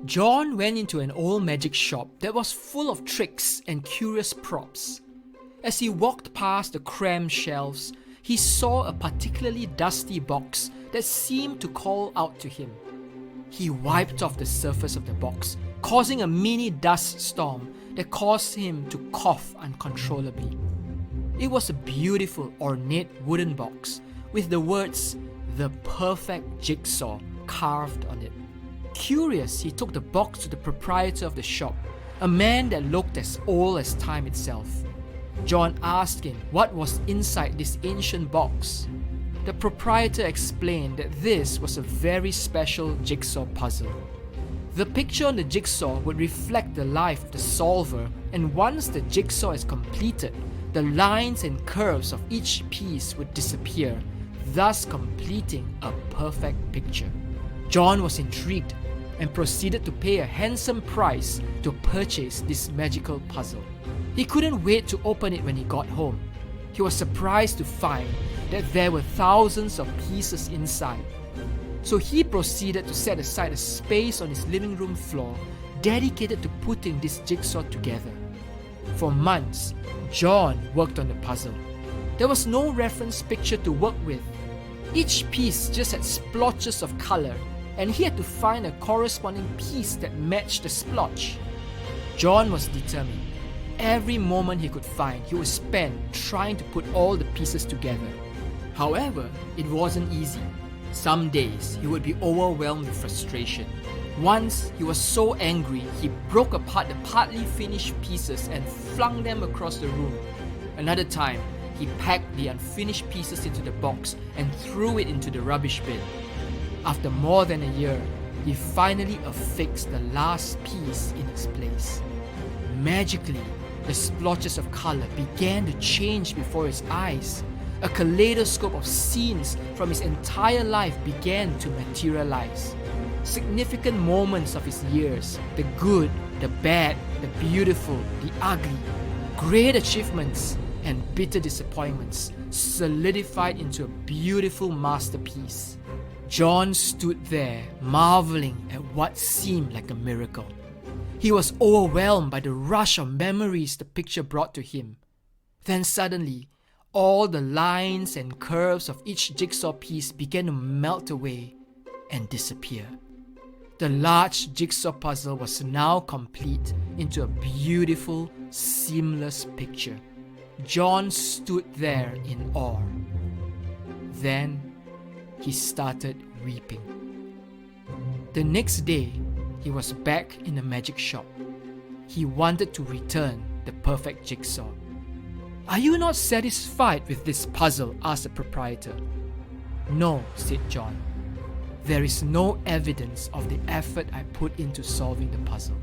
John went into an old magic shop that was full of tricks and curious props. As he walked past the cramped shelves, he saw a particularly dusty box that seemed to call out to him. He wiped off the surface of the box, causing a mini dust storm that caused him to cough uncontrollably. It was a beautiful, ornate wooden box with the words, "The Perfect Jigsaw," carved on it. Curious, he took the box to the proprietor of the shop, a man that looked as old as time itself. John asked him what was inside this ancient box. The proprietor explained that this was a very special jigsaw puzzle. The picture on the jigsaw would reflect the life of the solver, and once the jigsaw is completed, the lines and curves of each piece would disappear, thus completing a perfect picture. John was intrigued and proceeded to pay a handsome price to purchase this magical puzzle. He couldn't wait to open it when he got home. He was surprised to find that there were thousands of pieces inside. So he proceeded to set aside a space on his living room floor dedicated to putting this jigsaw together. For months, John worked on the puzzle. There was no reference picture to work with. Each piece just had splotches of color, and he had to find a corresponding piece that matched the splotch. John was determined. Every moment he could find, he would spend trying to put all the pieces together. However, it wasn't easy. Some days, he would be overwhelmed with frustration. Once, he was so angry, he broke apart the partly finished pieces and flung them across the room. Another time, he packed the unfinished pieces into the box and threw it into the rubbish bin. After more than a year, he finally affixed the last piece in its place. Magically, the splotches of color began to change before his eyes. A kaleidoscope of scenes from his entire life began to materialize. Significant moments of his years, the good, the bad, the beautiful, the ugly, great achievements and bitter disappointments solidified into a beautiful masterpiece. John stood there, marveling at what seemed like a miracle. He was overwhelmed by the rush of memories the picture brought to him. Then suddenly, all the lines and curves of each jigsaw piece began to melt away and disappear. The large jigsaw puzzle was now complete into a beautiful, seamless picture. John stood there in awe. Then he started weeping. The next day, he was back in the magic shop. He wanted to return the perfect jigsaw. "Are you not satisfied with this puzzle?" asked the proprietor. "No," said John. "There is no evidence of the effort I put into solving the puzzle."